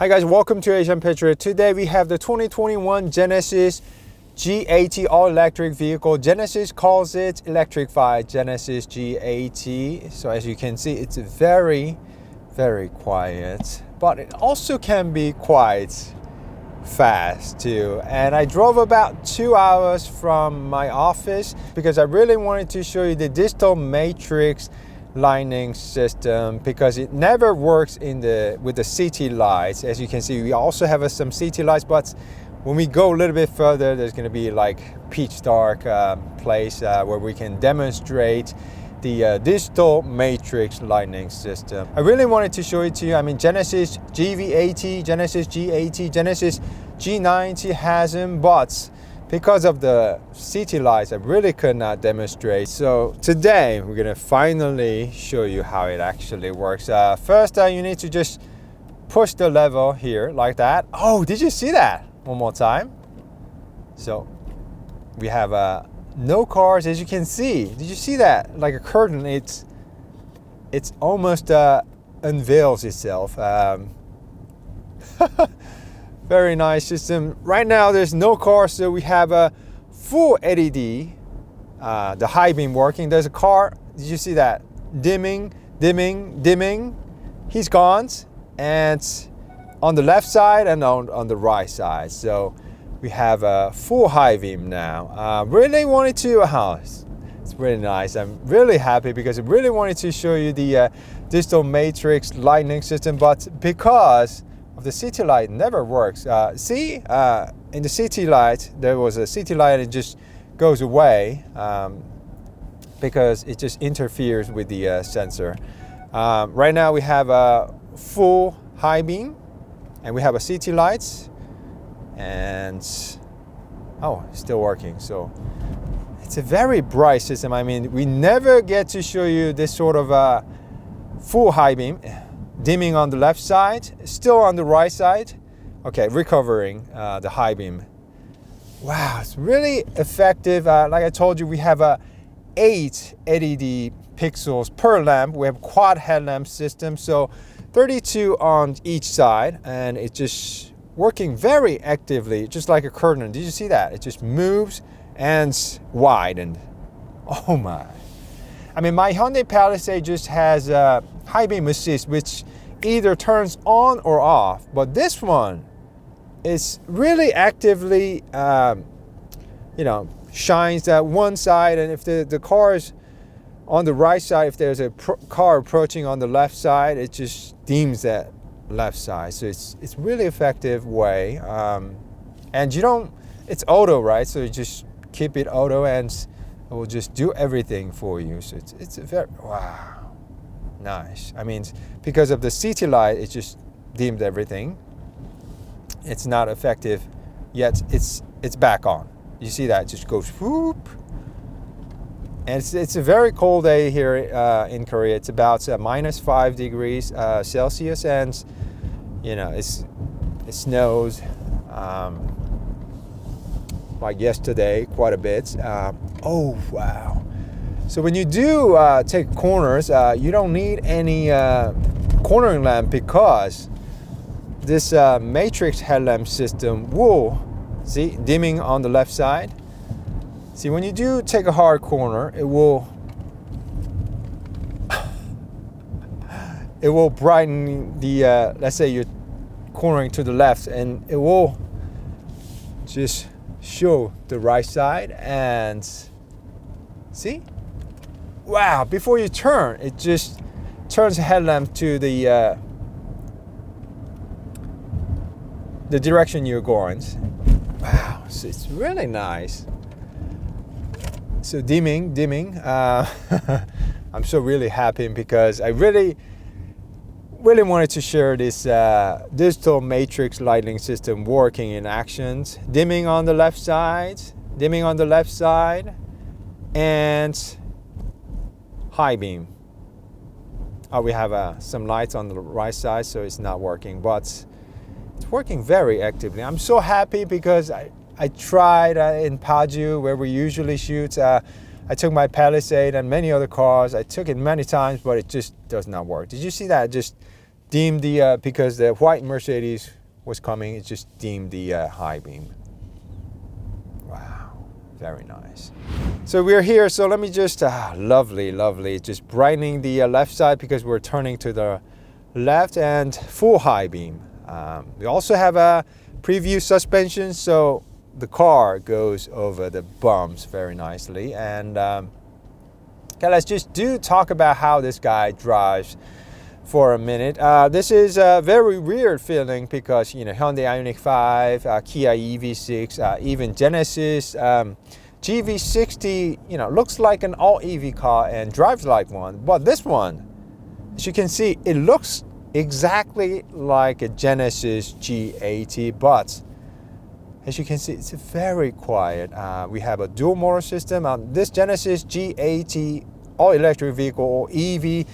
Hi guys, welcome to Asian Petrolhead. Today we have the 2021 Genesis G80 all-electric vehicle. Genesis calls it electrified Genesis G80. So as you can see, it's very quiet, but it also can be quite fast too. And I drove about 2 hours from my office because I really wanted to show you the digital matrix lighting system, because it never works with the city lights. As you can see, we also have some city lights, but when we go a little bit further, there's going to be like pitch dark place where we can demonstrate the digital matrix lighting system. I really wanted to show it to you. I mean, Genesis GV80, Genesis G80, Genesis G90 has them, but because of the city lights, I really could not demonstrate. So today we're gonna finally show you how it actually works. First, you need to just push the lever here like that. Oh, did you see that? One more time. So we have no cars, as you can see. Did you see that? Like a curtain, it's almost unveils itself. Very nice system. Right now there's no car, so we have a full LED, the high beam working. There's a car, did you see that? Dimming. He's gone, and on the left side and on the right side. So we have a full high beam now. Really wanted to, it's really nice. I'm really happy because I really wanted to show you the digital matrix lighting system, but because of the city light never works. See, in the city light, there was a city light, it just goes away because it just interferes with the sensor. Right now we have a full high beam and we have a city lights, and oh, it's still working. So it's a very bright system. I mean, we never get to show you this sort of full high beam. Dimming on the left side, still on the right side. Okay, recovering the high beam. Wow, it's really effective. Like I told you, we have 8 LED pixels per lamp. We have quad headlamp system, so 32 on each side, and it's just working very actively, just like a curtain. Did you see that? It just moves and widened. Oh my. I mean, my Hyundai Palisade just has high beam assist, which either turns on or off, but this one is really actively shines that one side, and if the car is on the right side, if there's a car approaching on the left side, it just dims that left side. So it's really effective way, and it's auto, right? So you just keep it auto and it will just do everything for you. So it's a very, wow, nice. I mean, because of the city light, it just dimmed everything. It's not effective yet. It's back on. You see that? It just goes whoop. And it's a very cold day here in Korea. It's about -5 degrees Celsius, and it snows like yesterday quite a bit. Oh wow. So when you do take corners, you don't need any cornering lamp, because this matrix headlamp system will, see, dimming on the left side. See, when you do take a hard corner, it will brighten the, let's say you're cornering to the left, and it will just show the right side, and see, wow, before you turn, it just turns the headlamp to the direction you're going. Wow, so it's really nice. So dimming. I'm so really happy because I really wanted to share this digital matrix lighting system working in actions. Dimming on the left side, and high beam. We have some lights on the right side, so it's not working, but it's working very actively. I'm so happy because I tried in Paju, where we usually shoot. I took my Palisade and many other cars. I took it many times, but it just does not work. Did you see that? Just dimmed the, because the white Mercedes was coming, it just dimmed the high beam. Wow, very nice. So we're here, so let me just, lovely, lovely, just brightening the left side because we're turning to the left, and full high beam. We also have a preview suspension, so the car goes over the bumps very nicely. And okay, let's just talk about how this guy drives for a minute. This is a very weird feeling because, you know, Hyundai Ioniq 5, Kia EV6, even Genesis G80, you know, looks like an all EV car and drives like one. But this one, as you can see, it looks exactly like a Genesis G80, but as you can see, it's very quiet. We have a dual motor system. This Genesis G80 all electric vehicle or EV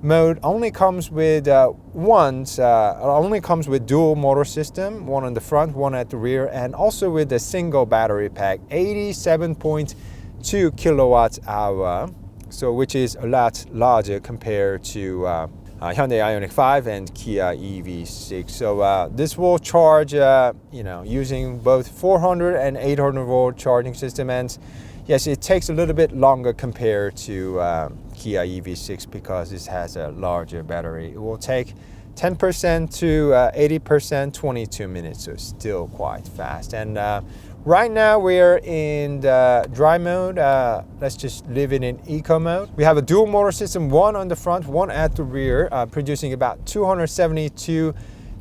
mode only comes with only comes with dual motor system, one on the front, one at the rear, and also with a single battery pack, 87.2 kilowatt hour, so which is a lot larger compared to Hyundai Ioniq 5 and Kia EV6. So this will charge, you know, using both 400 and 800 volt charging system, and yes, it takes a little bit longer compared to Kia EV6 because this has a larger battery. It will take 10% to 80%, 22 minutes, so it's still quite fast. And right now we're in the dry mode. Let's just leave it in eco mode. We have a dual motor system, one on the front, one at the rear, producing about 272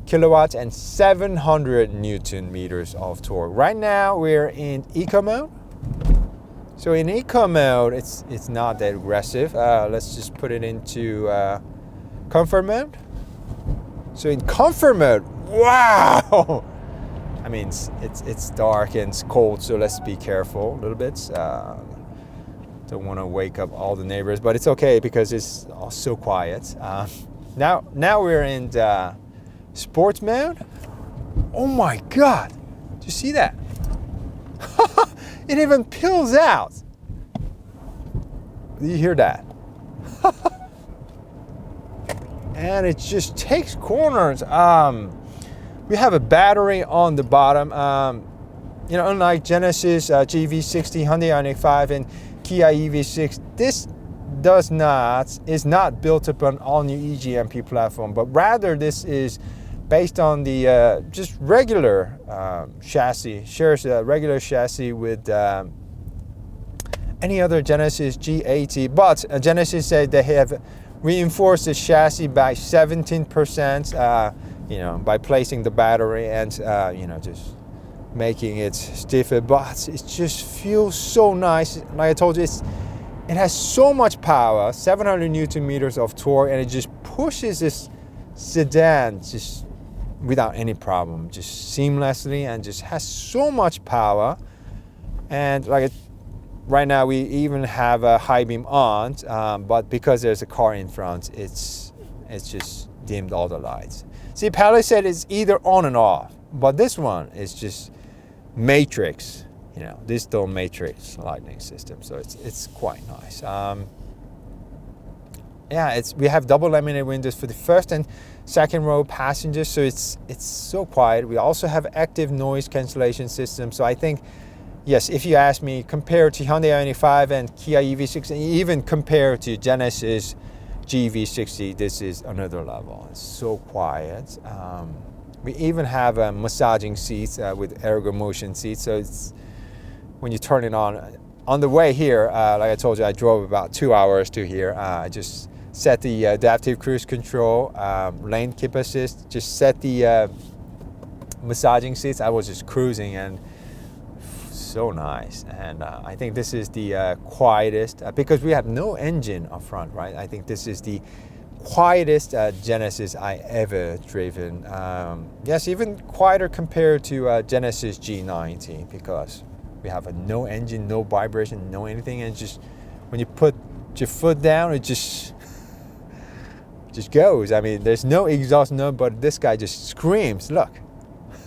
kilowatts and 700 Newton meters of torque. Right now we're in eco mode. So in eco mode, it's not that aggressive. Let's just put it into comfort mode. So in comfort mode, wow! I mean, it's dark and it's cold, so let's be careful a little bit. Don't want to wake up all the neighbors, but it's okay because it's all so quiet. Now we're in the sports mode. Oh my God! Do you see that? It even peels out. Do you hear that? And it just takes corners. We have a battery on the bottom. You know, unlike Genesis GV60, Hyundai Ioniq 5, and Kia EV6, this is not built upon all-new EGMP platform, but rather this is based on the just regular chassis, shares a regular chassis with any other Genesis G80, but Genesis said they have reinforced the chassis by 17%, you know, by placing the battery and, you know, just making it stiffer, but it just feels so nice. Like I told you, it has so much power, 700 Newton meters of torque, and it just pushes this sedan just without any problem, just seamlessly, and just has so much power. And like right now we even have a high beam on, but because there's a car in front, it's just dimmed all the lights. See, Petrolhead is either on and off, but this one is just matrix, you know, digital matrix lighting system, so it's quite nice. Yeah, we have double laminated windows for the first and second row passengers, so it's so quiet. We also have active noise cancellation system. So I think, yes, if you ask me, compared to Hyundai Ioniq 5 and Kia EV6, and even compared to Genesis GV60, this is another level. It's so quiet. We even have massaging seats with ergo motion seats. So it's when you turn it on the way here, like I told you, I drove about 2 hours to here. I just set the adaptive cruise control, lane keep assist, just set the massaging seats. I was just cruising and so nice. And I think this is the quietest, because we have no engine up front, right? I think this is the quietest Genesis I ever driven. Yes, even quieter compared to Genesis G90, because we have no engine, no vibration, no anything, and just when you put your foot down, it just goes. I mean, there's no exhaust, but this guy just screams. Look.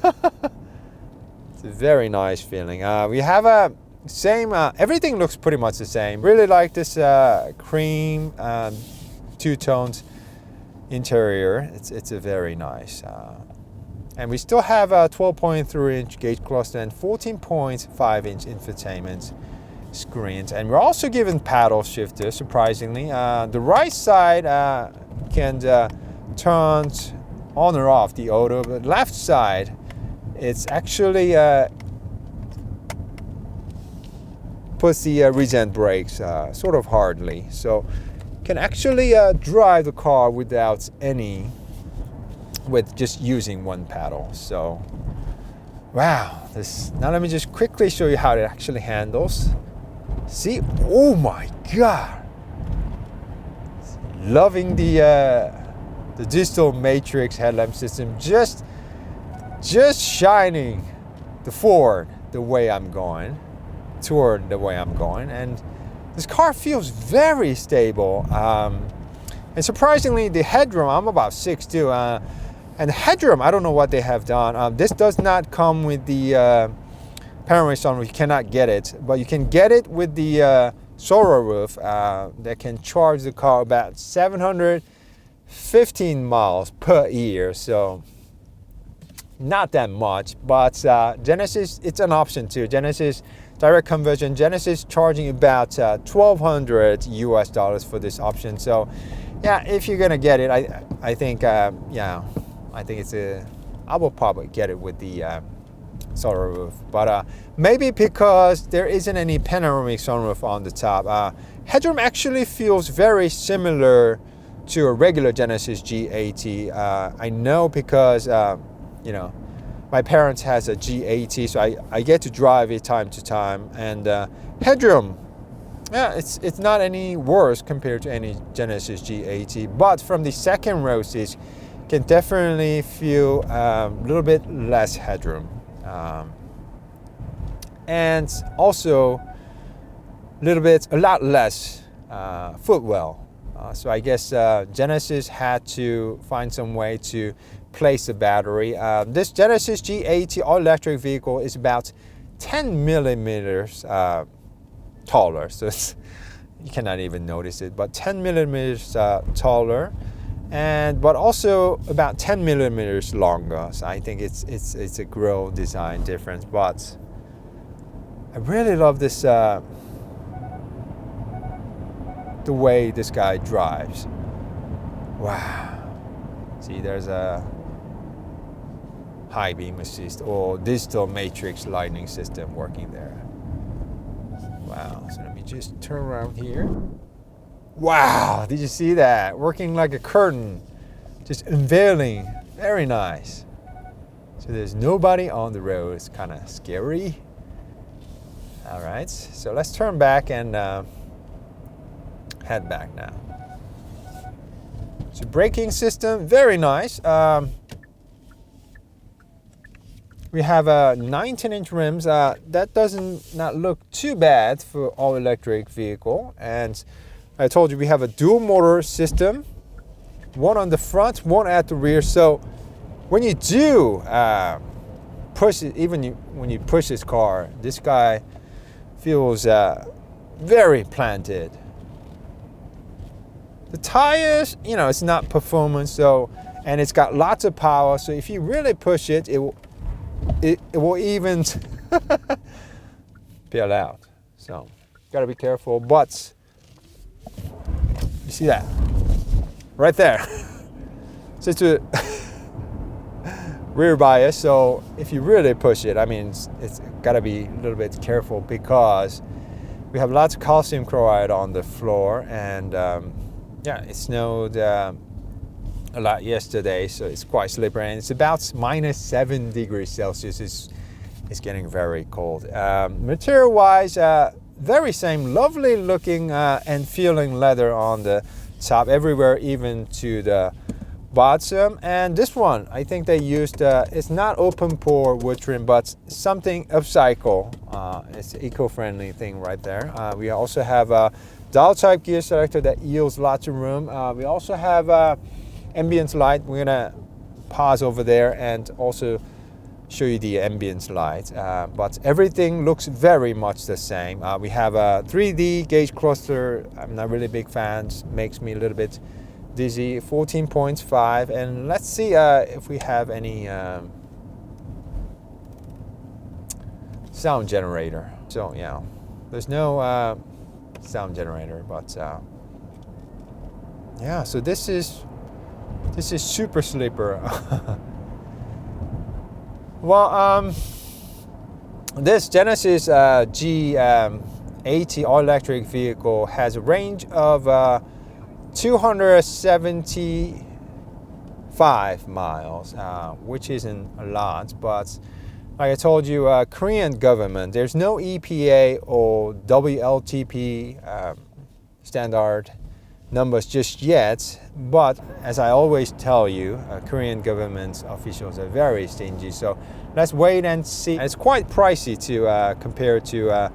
It's a very nice feeling. We have a same, everything looks pretty much the same. Really like this cream two tones interior. It's a very nice. And we still have a 12.3-inch gauge cluster and 14.5-inch infotainment screens. And we're also given paddle shifters, surprisingly. The right side can turn on or off the auto, but left side, it's actually puts the resent brakes sort of hardly. So can actually drive the car without with just using one paddle. So wow, now let me just quickly show you how it actually handles. See, oh my god, loving the digital matrix headlamp system, just shining the forward the way I'm going, toward the way I'm going. And this car feels very stable, and surprisingly the headroom, I'm about 6'2", and the headroom, I don't know what they have done. This does not come with the panoramic sunroof. You cannot get it, but you can get it with the solar roof that can charge the car about 715 miles per year. So not that much, but Genesis, it's an option too. Genesis direct conversion, Genesis charging about $1,200 US for this option. So yeah, if you're gonna get it, I think yeah, I think I will probably get it with the solar roof, but maybe because there isn't any panoramic sunroof on the top. Headroom actually feels very similar to a regular Genesis G80. I know because you know, my parents has a G80, so I get to drive it time to time. And headroom, yeah, it's not any worse compared to any Genesis G80, but from the second row seats, can definitely feel a little bit less headroom, and also a lot less footwell. So I guess Genesis had to find some way to place the battery. This Genesis G80 all-electric vehicle is about 10 millimeters taller, so you cannot even notice it, but 10 millimeters taller, but also about 10 millimeters longer. So I think it's a grille design difference, but I really love this the way this guy drives. Wow. See, there's a high beam assist or digital matrix lighting system working there. Wow. So let me just turn around here. Wow, did you see that? Working like a curtain, just unveiling. Very nice. So there's nobody on the road. It's kind of scary. All right, so let's turn back and head back now. So braking system, very nice. We have 19-inch rims. That doesn't not look too bad for all-electric vehicle. And I told you we have a dual motor system, one on the front, one at the rear. So when you do push it, when you push this car, this guy feels very planted. The tires, you know, it's not performance, so, and it's got lots of power. So if you really push it, it will even peel out. So gotta be careful. But you see that right there? So it's a rear bias. So if you really push it, I mean, it's gotta be a little bit careful because we have lots of calcium chloride on the floor, and yeah, it snowed a lot yesterday, so it's quite slippery, and it's about -7 degrees Celsius. It's getting very cold. Material-wise, very same, lovely looking and feeling leather on the top everywhere, even to the bottom. And this one, I think they used, it's not open pore wood trim, but something upcycle. It's an eco-friendly thing right there. We also have a dial type gear selector that yields lots of room. We also have ambience light. We're gonna pause over there and also show you the ambience light. But everything looks very much the same. We have a 3D gauge cluster. I'm not really a big fan. Makes me a little bit dizzy, 14.5, and let's see if we have any sound generator. So yeah, there's no sound generator, but yeah. So this is super sleeper. Well, this Genesis G80 all-electric vehicle has a range of 275 miles, which isn't a lot, but like I told you, Korean government, there's no EPA or WLTP standard numbers just yet, but as I always tell you, Korean government officials are very stingy, so let's wait and see. And it's quite pricey to compare to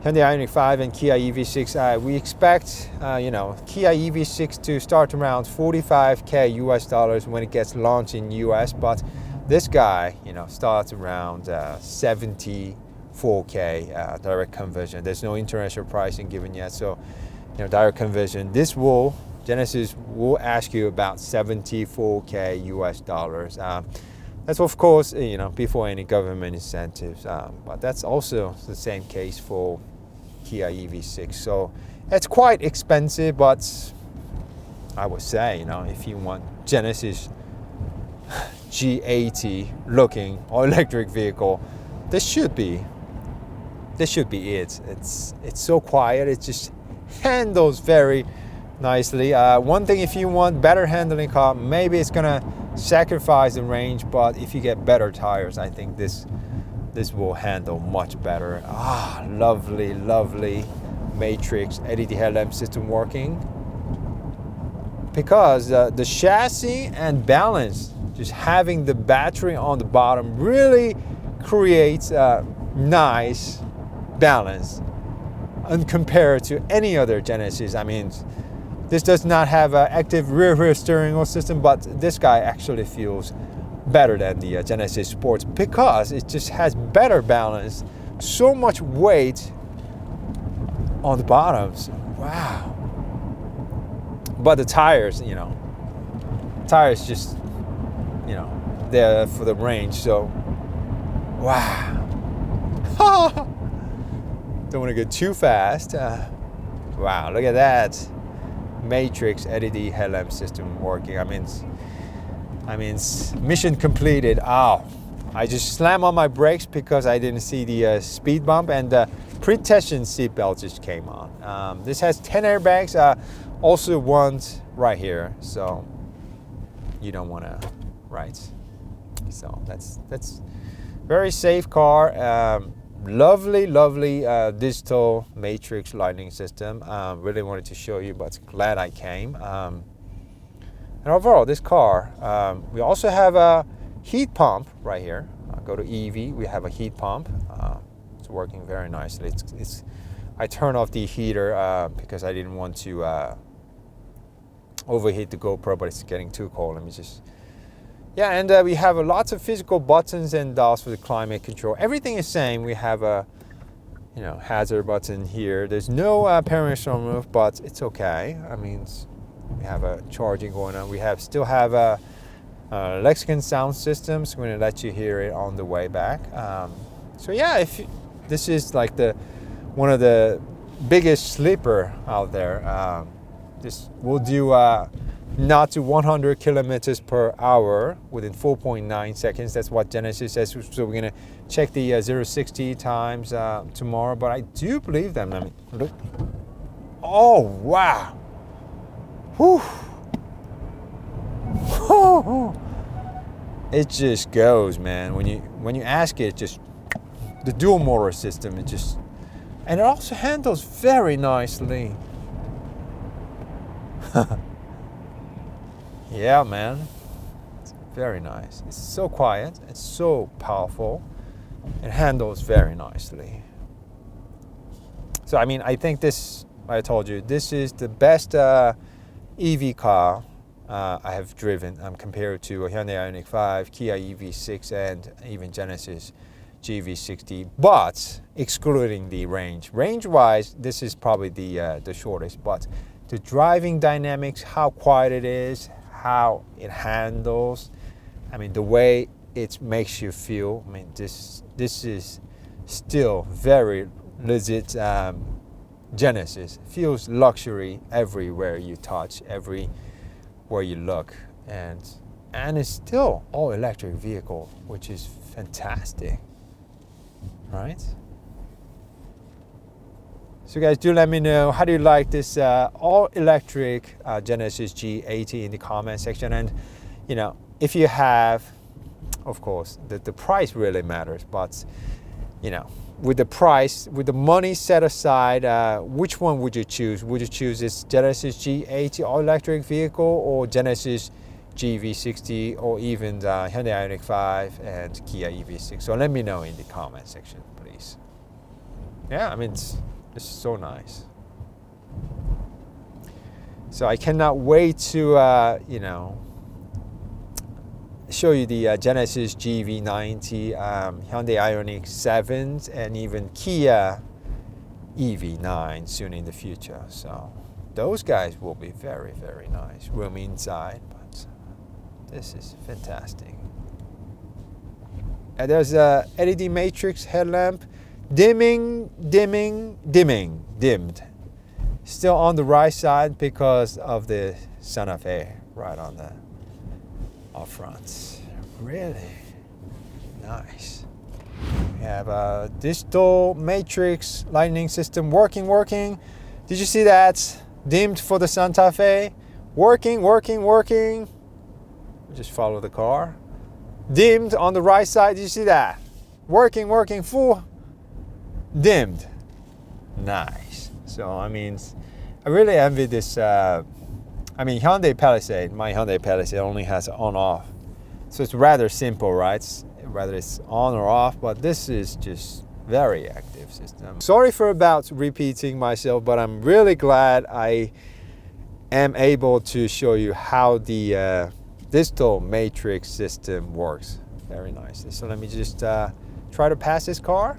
Hyundai Ioniq 5 and Kia EV6. We expect, Kia EV6 to start around $45K US dollars when it gets launched in US, but this guy, starts around 74K direct conversion. There's no international pricing given yet, so direct conversion. Genesis will ask you about 74K US dollars. That's of course, before any government incentives, but that's also the same case for Kia EV6. So it's quite expensive, but I would say, if you want Genesis G80 looking all electric vehicle, this should be it. It's so quiet. It just handles very nicely. One thing, if you want better handling car, maybe it's gonna sacrifice the range, but if you get better tires, I think this will handle much better. Lovely matrix LED headlamp system working, because the chassis and balance, just having the battery on the bottom really creates a nice balance and compared to any other Genesis. I mean, this does not have an active rear steering wheel system, but this guy actually feels better than the Genesis Sports because it just has better balance, so much weight on the bottoms. Wow. But the tires, just, there for the range. So, wow. Don't want to go too fast. Wow, look at that matrix LED headlamp system working. I mean, mission completed. Ow. I just slammed on my brakes because I didn't see the speed bump, and the pre-tension seatbelt just came on. This has 10 airbags, also one right here, so you don't want to, right? So that's very safe car. Lovely digital matrix lighting system. Really wanted to show you, but glad I came. And overall, this car, we also have a heat pump right here. Go to EV, we have a heat pump. It's working very nicely. I turned off the heater because I didn't want to overheat the GoPro, but it's getting too cold. Let me just... Yeah, and we have lots of physical buttons and dials for the climate control. Everything is same. We have a, hazard button here. There's no panoramic sunroof, but it's okay. I mean, we have a charging going on. We still have a Lexicon sound system, so we're gonna let you hear it on the way back. So yeah, this is like one of the biggest sleeper out there. This will do not to 100 kilometers per hour within 4.9 seconds. That's what Genesis says. So we're gonna check the 0-60 times tomorrow, but I do believe them. I mean, look. Oh wow. Whew. It just goes, man. When you ask it, just the dual motor system, and it also handles very nicely. Yeah, man, it's very nice. It's so quiet, it's so powerful, it handles very nicely. So I mean, I think this, I told you, this is the best EV car I have driven compared to a Hyundai Ioniq 5, Kia EV6, and even Genesis GV60, but excluding the range. Range-wise, this is probably the shortest, but the driving dynamics, how quiet it is, how it handles. I mean, the way it makes you feel. I mean, this is still very legit Genesis. Feels luxury everywhere you touch, everywhere you look, and it's still all electric vehicle, which is fantastic, right? So guys, do let me know, how do you like this all electric Genesis G80 in the comment section. And you know, if you have, of course, the price really matters, but you know, with the price, with the money set aside, which one would you choose? Would you choose this Genesis G80 all electric vehicle, or Genesis GV60, or even the Hyundai Ioniq 5 and Kia EV6? So let me know in the comment section, please. Yeah, I mean, it's so nice. So I cannot wait to you know, show you the Genesis GV90, Hyundai Ioniq 7s, and even Kia EV9 soon in the future. So those guys will be very, very nice. Room inside, but this is fantastic. And there's a LED matrix headlamp, dimmed. Still on the right side because of the Santa Fe right on the up front. Really nice. We have a digital matrix lighting system working. Did you see that? Dimmed for the Santa Fe. Working. Just follow the car. Dimmed on the right side. Did you see that? Working, full dimmed. Nice. So I mean, I really envy this. I mean, Hyundai Palisade. My Hyundai Palisade only has on-off, so it's rather simple, right? Whether it's on or off, but this is just very active system. Sorry for about repeating myself, but I'm really glad I am able to show you how the digital matrix system works very nicely. So let me just try to pass this car,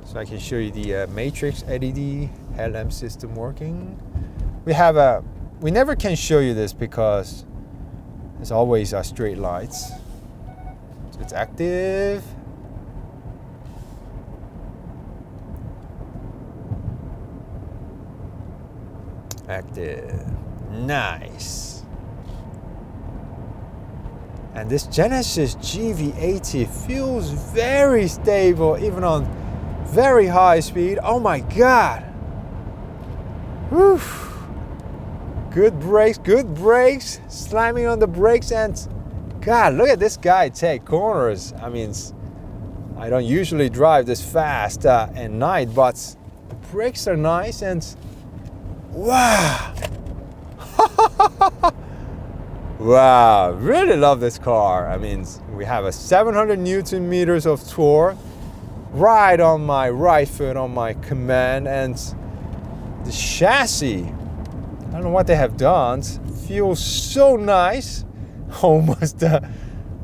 so I can show you the matrix LED headlamp system working. We never can show you this because there's always street lights. So it's active. Active. Nice. And this Genesis GV80 feels very stable, even on very high speed. Oh my God. Whew. Good brakes, slamming on the brakes, and God, look at this guy take corners. I mean, I don't usually drive this fast at night, but the brakes are nice, and wow. Wow, really love this car. I mean, we have a 700 Newton meters of torque right on my right foot on my command, and the chassis, I don't know what they have done, feels so nice. Almost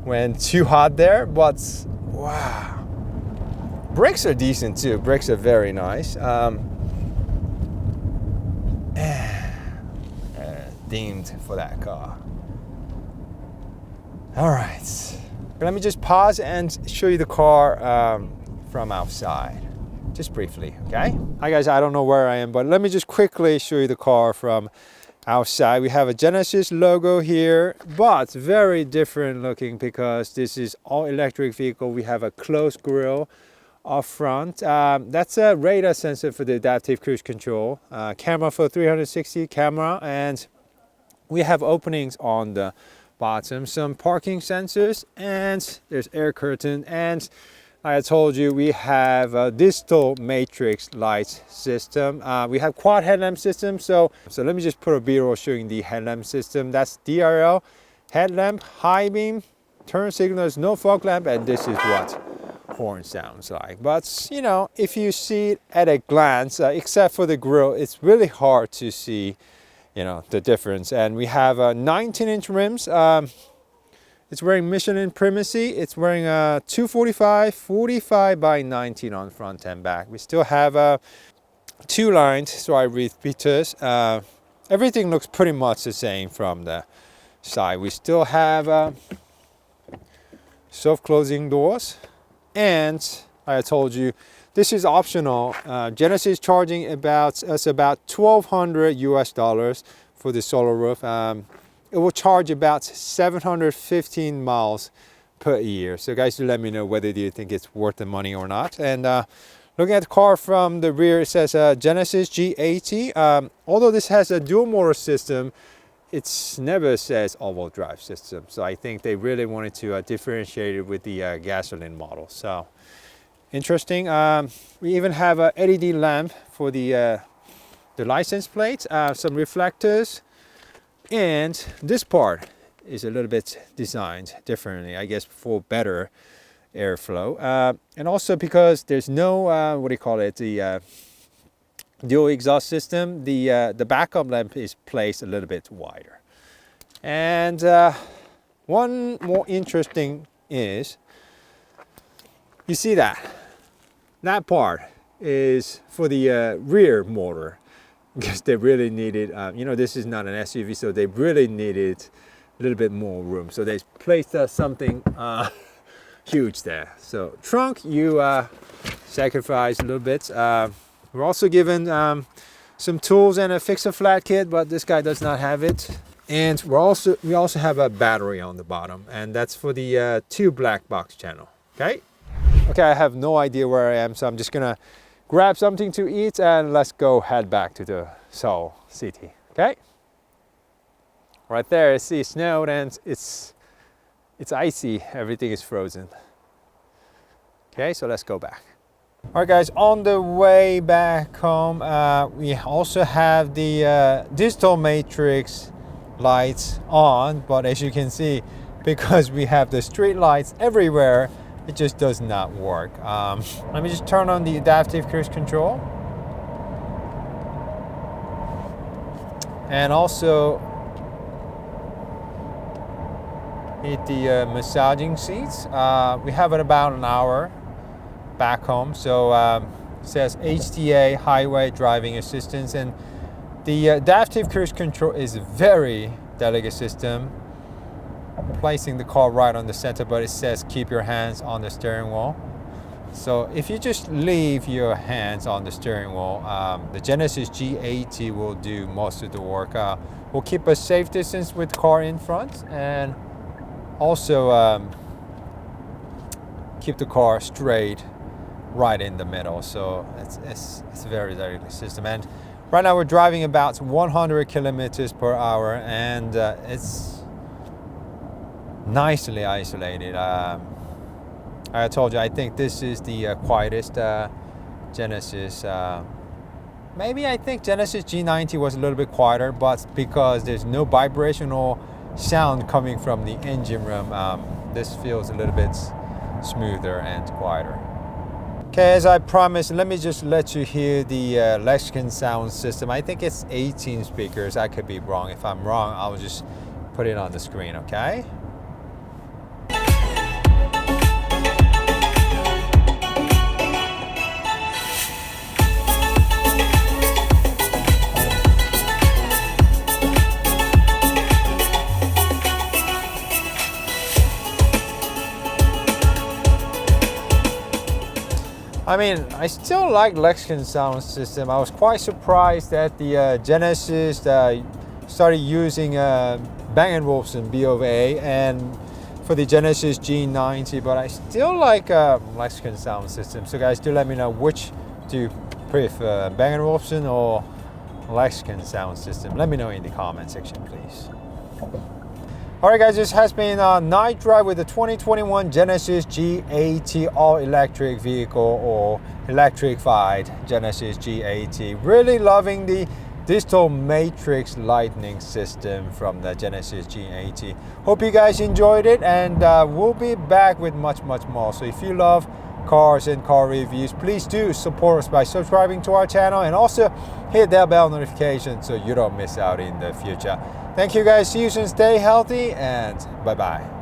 went too hot there, but wow. Brakes are decent too. Brakes are very nice. Themed for that car. All right, let me just pause and show you the car from outside. Just briefly, okay? Hi guys, I don't know where I am, but let me just quickly show you the car from outside. We have a Genesis logo here, but very different looking because this is all electric vehicle. We have a closed grille up front. That's a radar sensor for the adaptive cruise control. Camera for 360 camera, and we have openings on the bottom, some parking sensors, and there's air curtain, and like I told you, we have a digital matrix light system. We have quad headlamp system. So let me just put a B-roll showing the headlamp system. That's DRL, headlamp, high beam, turn signals, no fog lamp, and this is what horn sounds like. But you know, if you see it at a glance, except for the grille, it's really hard to see, you know, the difference. And we have 19-inch rims. It's wearing Michelin Primacy. It's wearing a 245, 45 by 19 on front and back. We still have 2 lines, so I repeat this. Everything looks pretty much the same from the side. We still have self-closing doors, and I told you this is optional. Genesis charging about $1,200 US for the solar roof. It will charge about 715 miles per year. So guys, do let me know whether you think it's worth the money or not. And looking at the car from the rear, it says Genesis G80. Although this has a dual motor system, it never says all-wheel drive system. So I think they really wanted to differentiate it with the gasoline model. So interesting. We even have a LED lamp for the license plates, some reflectors, and this part is a little bit designed differently, I guess, for better airflow, and also because there's no what do you call it, the dual exhaust system, the backup lamp is placed a little bit wider. And one more interesting is, you see that part is for the rear motor, because they really needed, you know, this is not an SUV, so they really needed a little bit more room. So they placed something huge there. So trunk, you sacrifice a little bit. We're also given some tools and a fix-a-flat kit, but this guy does not have it. And we also have a battery on the bottom, and that's for the 2 black box channel. Okay, I have no idea where I am, so I'm just gonna grab something to eat and let's go head back to the Seoul city. Okay, right there, I see snow and it's icy. Everything is frozen. Okay, so let's go back. All right, guys, on the way back home, we also have the digital matrix lights on, but as you can see, because we have the street lights everywhere, it just does not work. Let me just turn on the adaptive cruise control. And also hit the massaging seats. We have it about an hour back home. So it says HDA, highway driving assistance. And the adaptive cruise control is a very delicate system, placing the car right on the center, but it says keep your hands on the steering wheel. So if you just leave your hands on the steering wheel, the Genesis G80 will do most of the work. We'll keep a safe distance with the car in front, and also keep the car straight right in the middle. So it's a very delicate system. And right now we're driving about 100 kilometers per hour, and it's nicely isolated. I told you, I think this is the quietest Genesis. Maybe I think Genesis G90 was a little bit quieter, but because there's no vibrational sound coming from the engine room, this feels a little bit smoother and quieter. Okay, as I promised, let me just let you hear the Lexicon sound system. I think it's 18 speakers. I could be wrong. If I'm wrong, I'll just put it on the screen, okay? I mean, I still like Lexicon sound system. I was quite surprised that the Genesis started using Bang & Olufsen BOA and for the Genesis G90, but I still like Lexicon sound system. So guys, do let me know which do you prefer, Bang & Olufsen or Lexicon sound system. Let me know in the comment section, please. Alright guys, this has been a night drive with the 2021 Genesis G80 all-electric vehicle, or electrified Genesis G80. Really loving the digital matrix lighting system from the Genesis G80. Hope you guys enjoyed it, and we'll be back with much more. So if you love cars and car reviews, please do support us by subscribing to our channel, and also hit that bell notification so you don't miss out in the future. Thank you guys. See you soon. Stay healthy, and bye-bye.